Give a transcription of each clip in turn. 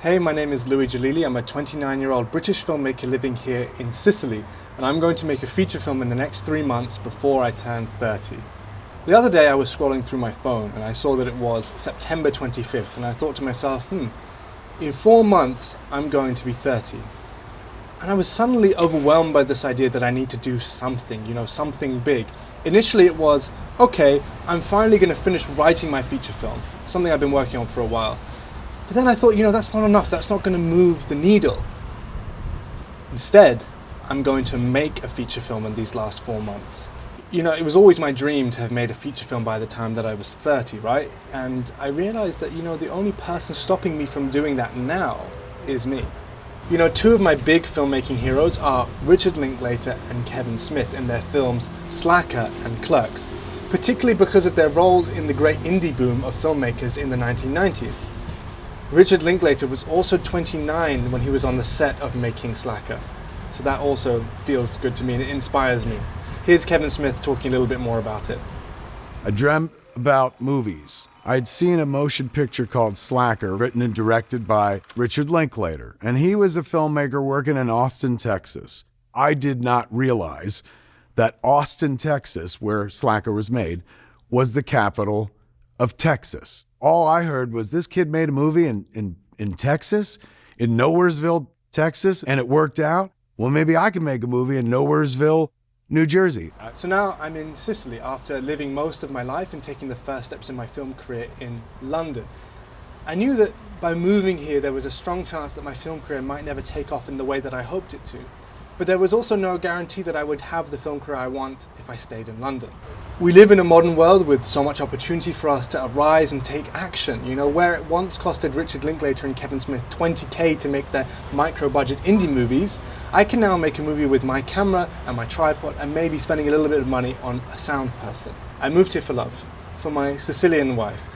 Hey, my name is Louis Jalili. I'm a 29-year-old British filmmaker living here in Sicily, and I'm going to make a feature film in the next 3 months before I turn 30. The other day I was scrolling through my phone and I saw that it was September 25th, and I thought to myself, in 4 months I'm going to be 30. And I was suddenly overwhelmed by this idea that I need to do something, something big. Initially it was, okay, I'm finally going to finish writing my feature film, something I've been working on for a while. But then I thought, that's not enough, that's not going to move the needle. Instead, I'm going to make a feature film in these last 4 months. It was always my dream to have made a feature film by the time that I was 30, right? And I realized that, the only person stopping me from doing that now is me. Two of my big filmmaking heroes are Richard Linklater and Kevin Smith in their films Slacker and Clerks, particularly because of their roles in the great indie boom of filmmakers in the 1990s. Richard Linklater was also 29 when he was on the set of making Slacker, so that also feels good to me and it inspires me. Here's Kevin Smith talking a little bit more about it. I dreamt about movies. I'd seen a motion picture called Slacker, written and directed by Richard Linklater, and he was a filmmaker working in Austin, Texas. I did not realize that Austin, Texas, where Slacker was made, was the capital of Texas. All I heard was this kid made a movie in Texas, in Nowheresville, Texas, and it worked out. Well, maybe I can make a movie in Nowheresville, New Jersey. So now I'm in Sicily after living most of my life and taking the first steps in my film career in London. I knew that by moving here there was a strong chance that my film career might never take off in the way that I hoped it to. But there was also no guarantee that I would have the film career I want if I stayed in London. We live in a modern world with so much opportunity for us to arise and take action. Where it once costed Richard Linklater and Kevin Smith $20,000 to make their micro-budget indie movies, I can now make a movie with my camera and my tripod and maybe spending a little bit of money on a sound person. I moved here for love, for my Sicilian wife.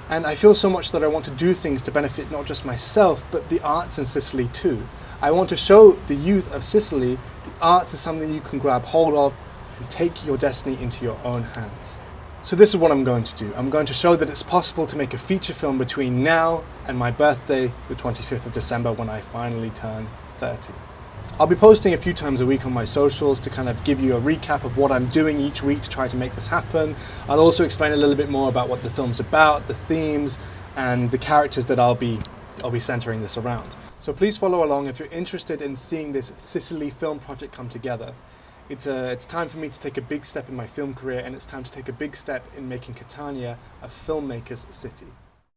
And I feel so much that I want to do things to benefit not just myself, but the arts in Sicily too. I want to show the youth of Sicily the arts is something you can grab hold of and take your destiny into your own hands. So this is what I'm going to do. I'm going to show that it's possible to make a feature film between now and my birthday, the 25th of December, when I finally turn 30. I'll be posting a few times a week on my socials to kind of give you a recap of what I'm doing each week to try to make this happen. I'll also explain a little bit more about what the film's about, the themes, and the characters that I'll be centering this around. So please follow along if you're interested in seeing this Sicily film project come together. It's time for me to take a big step in my film career, and it's time to take a big step in making Catania a filmmaker's city.